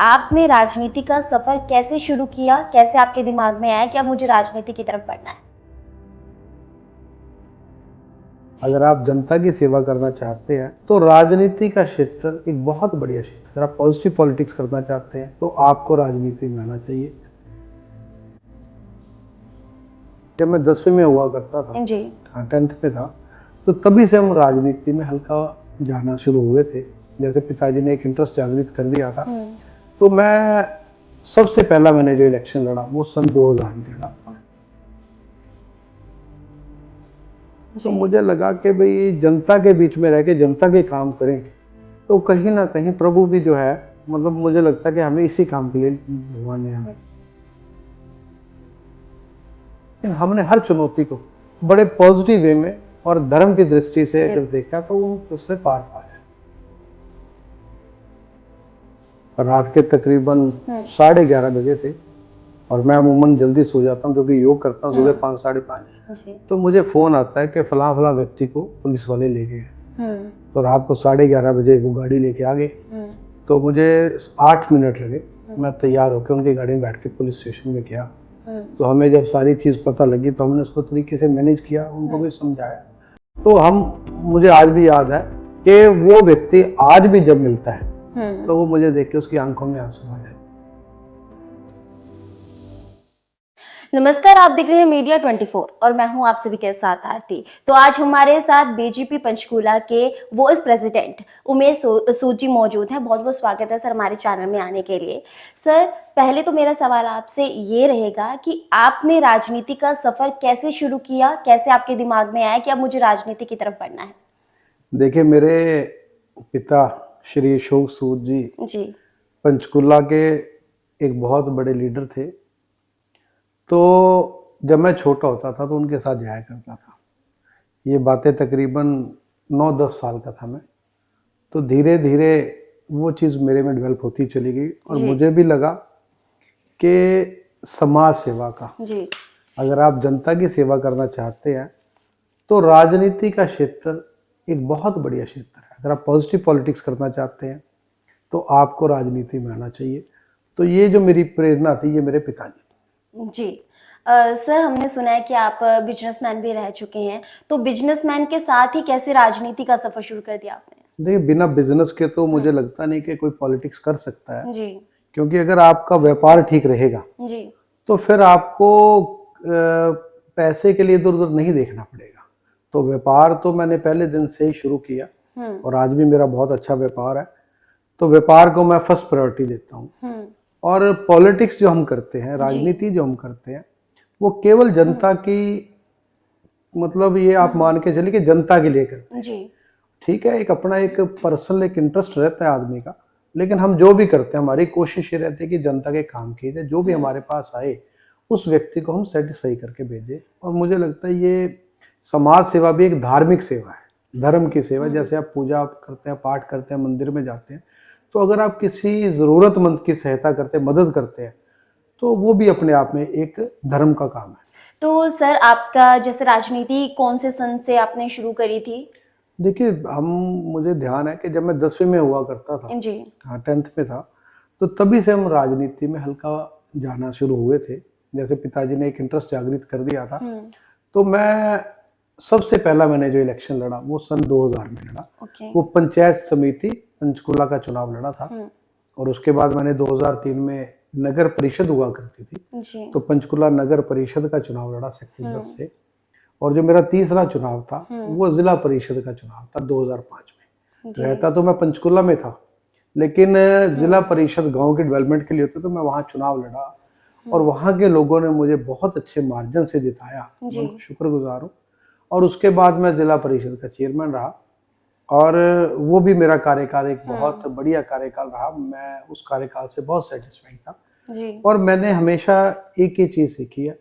आपने राजनीति का सफर कैसे शुरू किया? कैसे आपके दिमाग में आया कि अब मुझे राजनीति की तरफ बढ़ना है? अगर आप जनता की सेवा करना चाहते हैं तो राजनीति का क्षेत्र एक बहुत बढ़िया क्षेत्र है। अगर आप पॉजिटिव पॉलिटिक्स करना चाहते हैं तो आपको राजनीति में आना चाहिए। जब मैं 10वीं में हुआ करता था, जी। हाँ 10th में था, तो तभी से हम राजनीति में हल्का जाना शुरू हुए थे। जैसे पिताजी ने एक इंटरेस्ट जागृत कर दिया था, तो मैं सबसे पहला मैंने जो इलेक्शन लड़ा वो सन 2000 में लड़ा। तो मुझे लगा कि भाई जनता के बीच में रह के जनता के काम करें तो कहीं ना कहीं प्रभु भी जो है, मतलब मुझे लगता है कि हमें इसी काम के लिए भगवान ने हमें, हमने हर चुनौती को बड़े पॉजिटिव वे में और धर्म की दृष्टि से अगर देखा तो उससे पार पाया। रात के तकरीबन 11:30 बजे थे और मैं अमूमन जल्दी सो जाता हूँ क्योंकि योग करता हूँ सुबह 5 साढ़े 5। तो मुझे फोन आता है कि फला फला व्यक्ति को पुलिस वाले ले गए। तो रात को 11:30 बजे वो गाड़ी लेके आ गए। तो मुझे 8 मिनट लगे, मैं तैयार होकर उनकी गाड़ी में बैठ के पुलिस स्टेशन में गया। तो हमें जब सारी चीज़ पता लगी तो हमने उसको तरीके से मैनेज किया, उनको भी समझाया। तो मुझे आज भी याद है कि वो व्यक्ति आज भी जब मिलता है तो वो मुझे देख के उसकी आंखों में आंसू आ जाए। नमस्कार, आप देख रहे हैं मीडिया 24 और मैं हूं आप सभी के साथ आरती। तो आज हमारे साथ बीजेपी पंचकूला के वाइस प्रेसिडेंट उमेश सूद मौजूद हैं। बहुत बहुत स्वागत है सर हमारे चैनल में आने के लिए। सर, पहले तो मेरा सवाल आपसे ये रहेगा कि आपने राजनीति का सफर कैसे शुरू किया? कैसे आपके दिमाग में आया कि अब मुझे राजनीति की तरफ बढ़ना है? देखिए, मेरे पिता श्री अशोक सूद जी पंचकूला के एक बहुत बड़े लीडर थे। तो जब मैं छोटा होता था तो उनके साथ जाया करता था। ये बातें तकरीबन 9-10 साल का था मैं। तो धीरे धीरे वो चीज़ मेरे में डेवलप होती चली गई और मुझे भी लगा कि समाज सेवा का, अगर आप जनता की सेवा करना चाहते हैं तो राजनीति का क्षेत्र एक बहुत बढ़िया क्षेत्र है। अगर आप पॉजिटिव पॉलिटिक्स करना चाहते हैं तो आपको राजनीति में आना चाहिए। तो ये जो मेरी प्रेरणा थी ये मेरे पिताजी थी। जी। सर, हमने सुना है कि आप बिजनेसमैन भी रह चुके हैं, तो बिजनेसमैन के साथ ही कैसे राजनीति का सफर शुरू कर दिया आपने? देखिए, बिना बिजनेस के तो मुझे लगता नहीं कि कोई पॉलिटिक्स कर सकता है। जी। क्योंकि अगर आपका व्यापार ठीक रहेगा जी, तो फिर आपको पैसे के लिए इधर उधर नहीं देखना पड़ेगा। तो व्यापार तो मैंने पहले दिन से ही शुरू किया और आज भी मेरा बहुत अच्छा व्यापार है। तो व्यापार को मैं फर्स्ट प्रायोरिटी देता हूँ। और पॉलिटिक्स जो हम करते हैं, राजनीति जो हम करते हैं, वो केवल जनता की, मतलब ये आप मान के चलिए कि जनता के लिए करते हैं जी। ठीक है, एक अपना एक पर्सनल एक इंटरेस्ट रहता है आदमी का, लेकिन हम जो भी करते हैं हमारी कोशिश ये रहती है कि जनता के काम किए जाए। जो भी हमारे पास आए उस व्यक्ति को हम सेटिस्फाई करके भेजें। और मुझे लगता है ये समाज सेवा भी एक धार्मिक सेवा है, धर्म की सेवा। जैसे आप पूजा करते हैं, पाठ करते हैं, मंदिर में जाते हैं, तो अगर आप किसी ज़रूरतमंद की सहायता करते हैं, मदद करते हैं, तो वो भी अपने आप में एक धर्म का काम है। तो सर, आपका जैसे राजनीति कौन से सन से आपने शुरू करी थी? देखिए, मुझे ध्यान है कि जब मैं 10वीं में हुआ करता था जी, हाँ 10th में था, तो तभी से हम राजनीति में हल्का जाना शुरू हुए थे। जैसे पिताजी ने एक इंटरेस्ट जागृत कर दिया था, तो मैं सबसे पहला मैंने जो इलेक्शन लड़ा वो सन 2000 में लड़ा। वो पंचायत समिति पंचकूला का चुनाव लड़ा था। और उसके बाद मैंने 2003 में नगर परिषद हुआ करती थी जी, तो पंचकूला नगर परिषद का चुनाव लड़ा सेक्टर 10 से। और जो मेरा तीसरा चुनाव था वो जिला परिषद का चुनाव था 2005 में। रहता तो मैं पंचकूला में था, लेकिन जिला परिषद गांव के डेवलपमेंट के लिए होते तो मैं वहां चुनाव लड़ा और वहां के लोगों ने मुझे बहुत अच्छे मार्जिन से जिताया, मैं शुक्रगुजार हूँ। और उसके बाद मैं जिला परिषद का चेयरमैन रहा और वो भी मेरा कार्यकाल एक बहुत बढ़िया कार्यकाल रहा। मैं उस कार्यकाल से बहुत सेटिस्फाई था जी। और मैंने हमेशा एक ही चीज सीखी है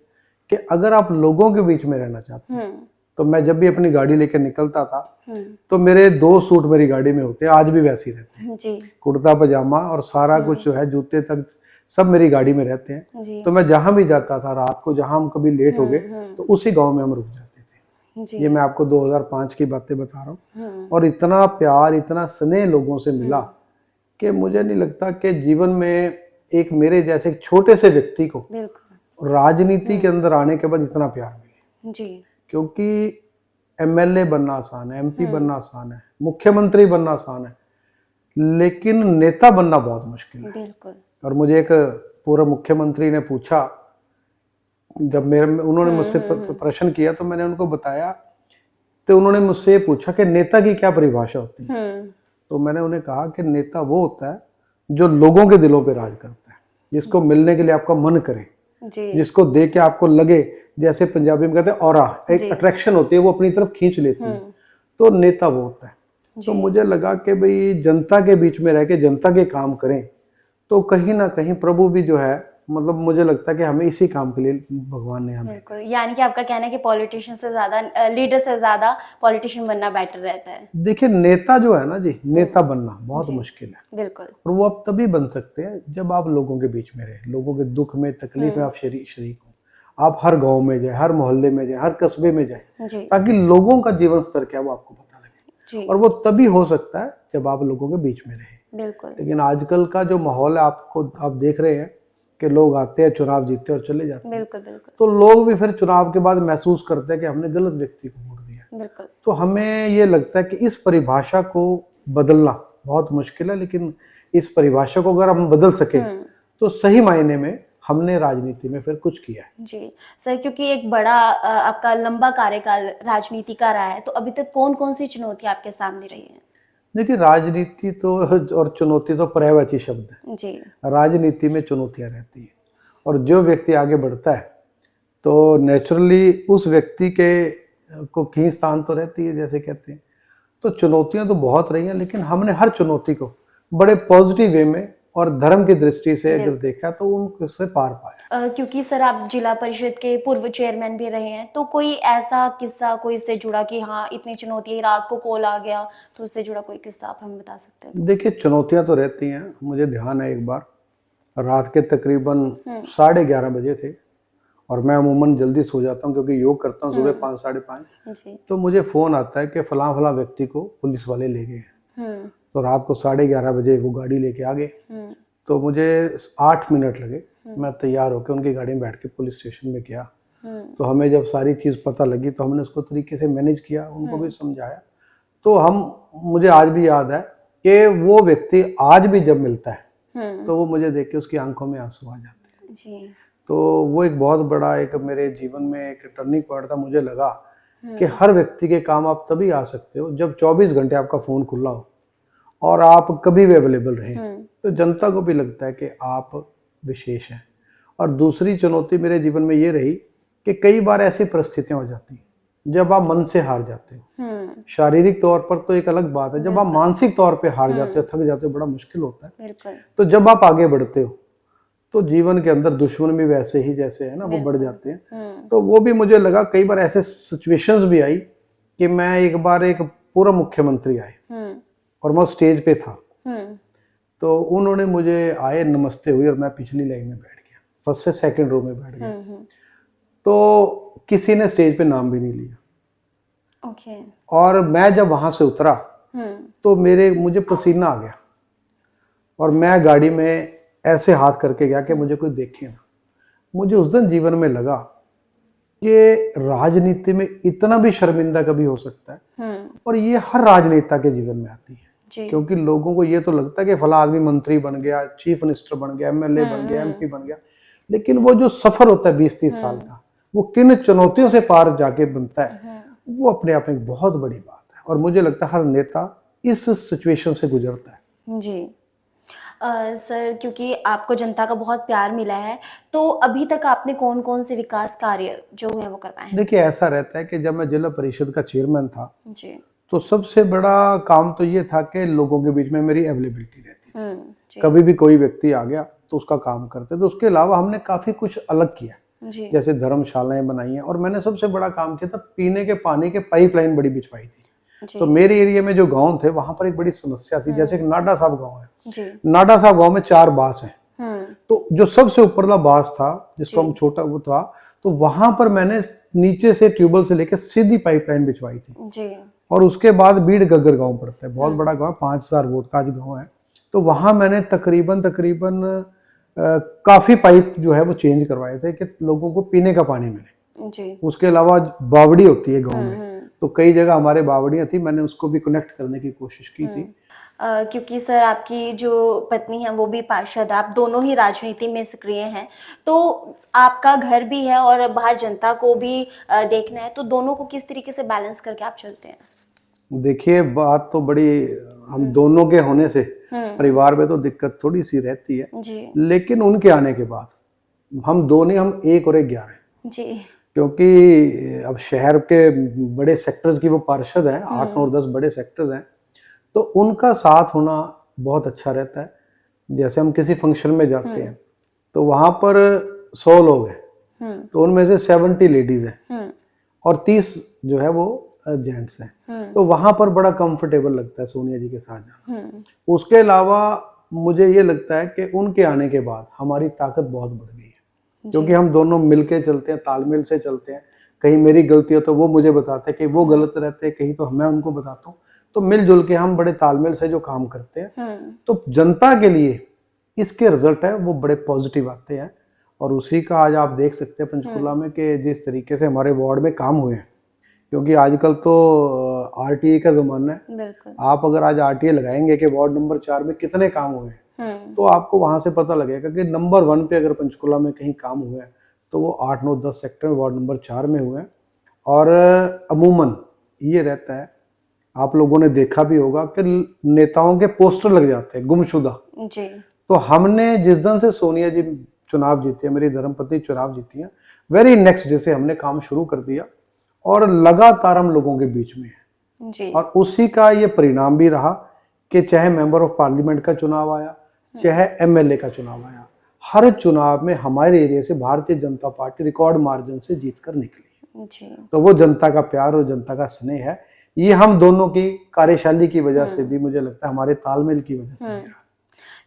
कि अगर आप लोगों के बीच में रहना चाहते हैं, तो मैं जब भी अपनी गाड़ी लेकर निकलता था तो मेरे 2 सूट मेरी गाड़ी में होते हैं, आज भी वैसे ही रहते हैं जी। कुर्ता पजामा और सारा कुछ जो है, जूते तक सब मेरी गाड़ी में रहते हैं जी। तो मैं जहां भी जाता था रात को, जहां हम कभी लेट हो गए तो उसी गांव में हम रुक जाते थे जी। ये मैं आपको 2005 की बातें बता रहा हूँ। और इतना प्यार, इतना स्नेह लोगों से मिला कि मुझे नहीं लगता कि जीवन में एक मेरे जैसे एक छोटे से व्यक्ति को बिल्कुल राजनीति के अंदर आने के बाद इतना प्यार मिले। जी क्योंकि एमएलए बनना आसान है, एमपी बनना आसान है, मुख्यमंत्री बनना आसान है, लेकिन नेता बनना बहुत मुश्किल है। बिल्कुल। और मुझे एक पूर्व मुख्यमंत्री ने पूछा, जब उन्होंने मुझसे प्रश्न किया तो मैंने उनको बताया, तो उन्होंने मुझसे ये पूछा कि नेता की क्या परिभाषा होती है। तो मैंने उन्हें कहा कि नेता वो होता है जो लोगों के दिलों पे राज करता है, जिसको मिलने के लिए आपका मन करे, जिसको देख के आपको लगे, जैसे पंजाबी में कहते हैं ऑरा, एक अट्रैक्शन होती है, वो अपनी तरफ खींच लेती है, तो नेता वो होता है। तो मुझे लगा कि भाई जनता के बीच में रह के जनता के काम करें, तो कहीं ना कहीं प्रभु भी जो है, मतलब मुझे लगता है कि हमें इसी काम के लिए भगवान ने हमें। बिल्कुल, यानी कि आपका कहना है कि पॉलिटिशियन से ज्यादा, लीडर से ज्यादा पॉलिटिशियन बनना बेटर रहता है। देखिए नेता जो है ना जी, नेता बनना बहुत मुश्किल है। बिल्कुल। और वो आप तभी बन सकते हैं जब आप लोगों के बीच में रहे, लोगों के दुख में तकलीफ में आप शरीक हो। आप हर गांव में जाए, हर मोहल्ले में जाए, हर कस्बे में जाए, ताकि लोगों का जीवन स्तर क्या वो आपको पता लगे। और वो तभी हो सकता है जब आप लोगों के बीच में रहे। बिल्कुल। लेकिन आजकल का जो माहौल है, आप देख रहे हैं कि लोग आते हैं, चुनाव जीतते हैं और चले जाते हैं। बिल्कुल बिल्कुल। तो लोग भी फिर चुनाव के बाद महसूस करते हैं कि हमने गलत व्यक्ति को वोट दिया। बिल्कुल। तो हमें ये लगता है कि इस परिभाषा को बदलना बहुत मुश्किल है, लेकिन इस परिभाषा को अगर हम बदल सके तो सही मायने में हमने राजनीति में फिर कुछ किया है। जी सर, क्योंकि एक बड़ा आपका लंबा कार्यकाल राजनीति का रहा है, तो अभी तक कौन कौन सी चुनौती आपके सामने रही है? देखिए राजनीति तो और चुनौती तो पर्यायवाची शब्द है जी। राजनीति में चुनौतियां रहती है, और जो व्यक्ति आगे बढ़ता है तो नेचुरली उस व्यक्ति के को खींचतान तो रहती है, जैसे कहते हैं। तो चुनौतियां तो बहुत रही हैं, लेकिन हमने हर चुनौती को बड़े पॉजिटिव वे में और धर्म की दृष्टि से अगर देखा तो उनसे पार पाया। क्योंकि सर आप जिला परिषद के पूर्व चेयरमैन भी रहे हैं, तो कोई ऐसा किस्सा कोई इससे जुड़ा कि हाँ इतनी चुनौती, रात को कॉल आ गया, तो उससे जुड़ा कोई किस्सा आप हमें बता सकते हैं? देखिए चुनौतियां तो रहती हैं। मुझे ध्यान है एक बार रात के तकरीबन 11:30 बजे थे, और मैं अमूमन जल्दी सो जाता हूँ क्योंकि योग करता हूँ सुबह 5 साढ़े 5। तो मुझे फोन आता है कि फलां फलां व्यक्ति को पुलिस वाले ले गए। तो रात को 11:30 बजे वो गाड़ी लेके आ गए। तो मुझे 8 मिनट लगे, मैं तैयार होकर उनकी गाड़ी में बैठ के पुलिस स्टेशन में गया। तो हमें जब सारी चीज़ पता लगी तो हमने उसको तरीके से मैनेज किया, उनको भी समझाया। तो मुझे आज भी याद है कि वो व्यक्ति आज भी जब मिलता है तो वो मुझे देख के उसकी आंखों में आंसू आ जाते हैं जी। तो वो एक बहुत बड़ा एक मेरे जीवन में एक टर्निंग पॉइंट था। मुझे लगा कि हर व्यक्ति के काम आप तभी आ सकते हो जब 24 घंटे आपका फ़ोन खुला हो और आप कभी भी अवेलेबल रहें। तो जनता को भी लगता है कि आप विशेष हैं। और दूसरी चुनौती मेरे जीवन में ये रही कि कई बार ऐसी परिस्थितियां हो जाती हैं जब आप मन से हार जाते हो। शारीरिक तौर पर तो एक अलग बात है, जब आप मानसिक तौर पे हार जाते हो, थक जाते हो, बड़ा मुश्किल होता है। तो जब आप आगे बढ़ते हो तो जीवन के अंदर दुश्मन भी वैसे ही जैसे है ना, वो बढ़ जाते हैं। तो वो भी मुझे लगा, कई बार ऐसे सिचुएशंस भी आई कि मैं एक बार एक पूर्व मुख्यमंत्री आए और मैं स्टेज पे था। तो उन्होंने मुझे आए, नमस्ते हुई और मैं पिछली लाइन में बैठ गया, फर्स्ट से सेकंड रो में बैठ गया। तो किसी ने स्टेज पे नाम भी नहीं लिया। और मैं जब वहां से उतरा तो मुझे पसीना आ गया और मैं गाड़ी में ऐसे हाथ करके गया कि मुझे कोई देखे ना। मुझे उस दिन जीवन में लगा कि राजनीति में इतना भी शर्मिंदा कभी हो सकता है, और ये हर राजनेता के जीवन में आती है। क्योंकि लोगों को ये तो लगता है कि फला आदमी मंत्री बन गया, चीफ मिनिस्टर बन गया, एमएलए बन गया, एमपी बन गया, लेकिन वो जो सफर होता है 20-30 साल का, वो किन चुनौतियों से पार जाके बनता है, वो अपने आप में एक बहुत बड़ी बात है। और मुझे लगता है हर नेता इस सिचुएशन से गुजरता है जी। सर, क्योंकि आपको जनता का बहुत प्यार मिला है, तो अभी तक आपने कौन कौन से विकास कार्य जो हुए वो करवाए हैं? देखिए ऐसा रहता है कि जब मैं जिला परिषद का चेयरमैन था जी, तो सबसे बड़ा काम तो ये था कि लोगों के बीच में मेरी अवेलेबिलिटी रहती थी। कभी भी कोई व्यक्ति आ गया तो उसका काम करते। तो उसके अलावा हमने काफी कुछ अलग किया, जैसे धर्मशालाएं बनाई हैं, और मैंने सबसे बड़ा काम किया था, पीने के पानी के पाइपलाइन बड़ी बिछवाई थी। तो मेरे एरिया में जो गांव थे वहां पर एक बड़ी समस्या थी। जैसे एक नाडा साहब गांव है, नाडा साहब गांव में 4 बास हैं। तो जो सबसे ऊपरला बास था, जिसको हम छोटा वो था, तो वहां पर मैंने नीचे से ट्यूबवेल से लेकर सीधी पाइपलाइन बिछवाई थी। और उसके बाद बीड़ गग्गर गांव पड़ता है, बहुत बड़ा गांव, 5000 वोट का आज गांव है। तो वहां मैंने तकरीबन काफी पाइप जो है वो चेंज करवाए थे कि लोगों को पीने का पानी मिले जी। उसके अलावा बावड़ी होती है गांव में, तो कई जगह हमारे बावड़ियां थी, मैंने उसको भी कनेक्ट करने की कोशिश की थी। क्योंकि सर आपकी जो पत्नी है वो भी पार्षद है, आप दोनों ही राजनीति में सक्रिय हैं, तो आपका घर भी है और बाहर जनता को भी देखना है, तो दोनों को किस तरीके से बैलेंस करके आप चलते हैं? देखिए बात तो बड़ी, हम दोनों के होने से परिवार में तो दिक्कत थोड़ी सी रहती है जी। लेकिन उनके आने के बाद हम दो नहीं, हम एक और 11 हैं जी। क्योंकि अब शहर के बड़े सेक्टर्स की वो पार्षद हैं, 8 9 10 बड़े सेक्टर्स हैं, तो उनका साथ होना बहुत अच्छा रहता है। जैसे हम किसी फंक्शन में जाते हैं तो वहां पर 100 लोग हैं, तो उनमें से 70 लेडीज हैं और 30 जो है वो जेंट्स हैं, तो वहां पर बड़ा कंफर्टेबल लगता है सोनिया जी के साथ जाना। उसके अलावा मुझे ये लगता है कि उनके आने के बाद हमारी ताकत बहुत बढ़ गई है, क्योंकि हम दोनों मिलके चलते हैं, तालमेल से चलते हैं। कहीं मेरी गलती हो तो वो मुझे बताते हैं कि वो गलत रहते हैं, कहीं तो मैं उनको बताता हूँ, तो मिलजुल के हम बड़े तालमेल से जो काम करते हैं, तो जनता के लिए इसके रिजल्ट है वो बड़े पॉजिटिव आते हैं। और उसी का आज आप देख सकते हैं पंचकुला में कि जिस तरीके से हमारे वार्ड में काम हुए हैं, क्योंकि आजकल तो आरटीए का जमाना है, आप अगर आज आरटीए लगाएंगे कि वार्ड नंबर 4 में कितने काम हुए हैं, तो आपको वहां से पता लगेगा कि नंबर 1 पे अगर पंचकुला में कहीं काम हुए हैं तो वो 8 9 10 सेक्टर में वार्ड नंबर 4 में हुए हैं। और अमूमन ये रहता है, आप लोगों ने देखा भी होगा कि नेताओं के पोस्टर लग जाते हैं गुमशुदा जी। तो हमने जिस दिन से सोनिया जी चुनाव जीती है, मेरी धर्मपत्नी चुनाव जीती है, वेरी नेक्स्ट डे से हमने काम शुरू कर दिया और लगातार हम लोगों के बीच में है जी। और उसी का ये परिणाम भी रहा कि चाहे मेंबर ऑफ पार्लियामेंट का चुनाव आया, चाहे एमएलए का चुनाव आया, हर चुनाव में हमारे एरिया से Bharatiya Janata party record margin से जीत कर निकली जी। तो वो जनता का प्यार और जनता का स्नेह है, ये हम दोनों की कार्यशैली की वजह से भी, मुझे लगता है हमारे तालमेल की वजह से भी।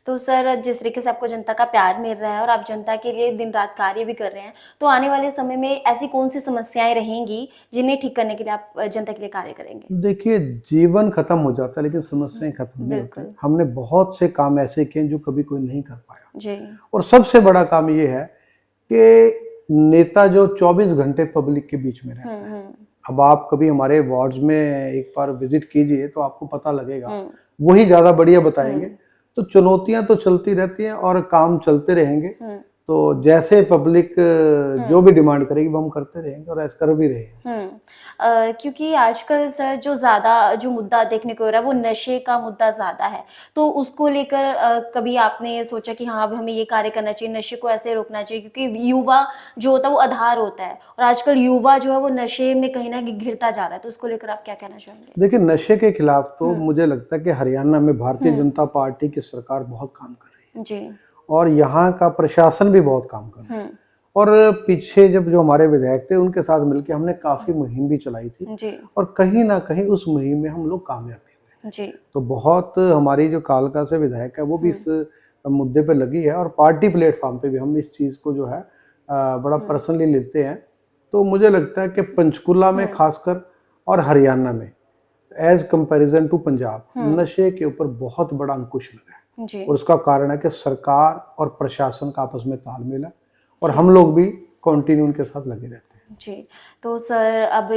तो सर जिस तरीके से आपको जनता का प्यार मिल रहा है और आप जनता के लिए दिन रात कार्य भी कर रहे हैं, तो आने वाले समय में ऐसी कौन सी समस्याएं रहेंगी जिन्हें ठीक करने के लिए आप जनता के लिए कार्य करेंगे? देखिए जीवन खत्म हो जाता है लेकिन समस्याएं खत्म नहीं होती। हमने बहुत से काम ऐसे किए जो कभी कोई नहीं कर पाया जी। और सबसे बड़ा काम ये है कि नेता जो 24 घंटे पब्लिक के बीच में रहता है। अब आप कभी हमारे वार्ड्स में एक बार विजिट कीजिए तो आपको पता लगेगा, वही ज्यादा बढ़िया बताएंगे। तो चुनौतियां तो चलती रहती हैं और काम चलते रहेंगे, तो जैसे पब्लिक जो भी डिमांड करेगी वो हम करते रहेंगे और ऐसा कर भी रहे हैं। क्योंकि आजकल सर जो मुद्दा देखने को हो रहा है वो नशे का मुद्दा ज्यादा है, तो उसको लेकर कभी आपने सोचा कि हाँ अब हमें ये कार्य करना चाहिए, नशे को ऐसे रोकना चाहिए, क्योंकि युवा जो होता है वो आधार होता है और आजकल युवा जो है वो नशे में कहीं ना कहीं घिरता जा रहा है, तो उसको लेकर आप क्या कहना चाहेंगे? देखिए नशे के खिलाफ तो मुझे लगता है कि हरियाणा में भारतीय जनता पार्टी की सरकार बहुत काम कर रही है जी। और यहाँ का प्रशासन भी बहुत काम कर रहा है। और पीछे जब जो हमारे विधायक थे उनके साथ मिलकर हमने काफी मुहिम भी चलाई थी जी। और कहीं ना कहीं उस मुहिम में हम लोग कामयाब भी हुए जी। तो बहुत हमारी जो कालका से विधायक है वो भी इस मुद्दे पे लगी है और पार्टी प्लेटफॉर्म पे भी हम इस चीज को जो है बड़ा पर्सनली लेते हैं। तो मुझे लगता है कि पंचकुला में खासकर और हरियाणा में एज कंपैरिजन टू पंजाब नशे के ऊपर बहुत बड़ा अंकुश लगा है जी। और उसका कारण है कि सरकार और प्रशासन का आपस में तालमेल है और हम लोग भी कंटिन्यू उनके साथ लगे रहते हैं जी। तो सर अब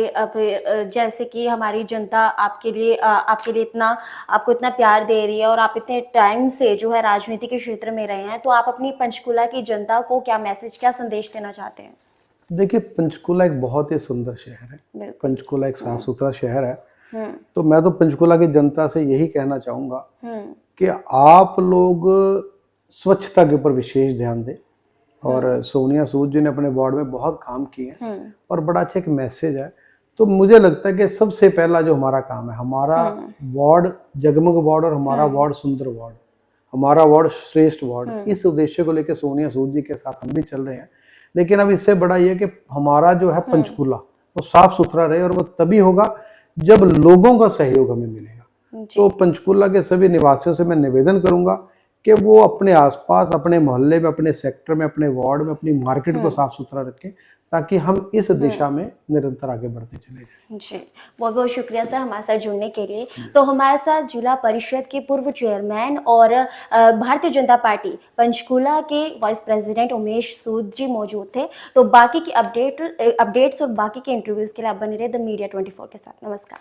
जैसे कि हमारी जनता आपके लिए आपको इतना प्यार दे रही है और आप इतने टाइम से जो है राजनीति के क्षेत्र में रहे हैं, तो आप अपनी पंचकुला की जनता को क्या मैसेज, क्या संदेश देना चाहते हैं? देखिए पंचकुला एक बहुत ही सुंदर शहर है, पंचकुला एक साफ सुथरा शहर है, तो मैं तो पंचकुला की जनता से यही कहना चाहूंगा कि आप लोग स्वच्छता के ऊपर विशेष ध्यान दें। और सोनिया सूद जी ने अपने वार्ड में बहुत काम किए हैं और बड़ा अच्छा एक मैसेज है। तो मुझे लगता है कि सबसे पहला जो हमारा काम है, हमारा वार्ड जगमग वार्ड और हमारा वार्ड सुंदर वार्ड, हमारा वार्ड श्रेष्ठ वार्ड, इस उद्देश्य को लेकर सोनिया सूद जी के साथ हम भी चल रहे हैं। लेकिन अब इससे बड़ा ये कि हमारा जो है पंचकुला वो साफ सुथरा रहे और वो तभी होगा जब लोगों का सहयोग हमें मिलेगा। तो पंचकुला के सभी निवासियों से मैं निवेदन करूंगा कि वो अपने आसपास, अपने मोहल्ले में, अपने सेक्टर में, अपने वार्ड में, अपनी मार्केट को साफ सुथरा रखें, ताकि हम इस दिशा में निरंतर आगे बढ़ते चले जाएं। जी, बहुत बहुत शुक्रिया सर हमारे साथ जुड़ने के लिए। तो हमारे साथ जिला परिषद के पूर्व चेयरमैन और भारतीय जनता पार्टी पंचकूला के वाइस प्रेसिडेंट उमेश सूद जी मौजूद थे। तो बाकी की अपडेट्स और बाकी के इंटरव्यूज के लिए आप बने रहे द मीडिया 24 के साथ। नमस्कार।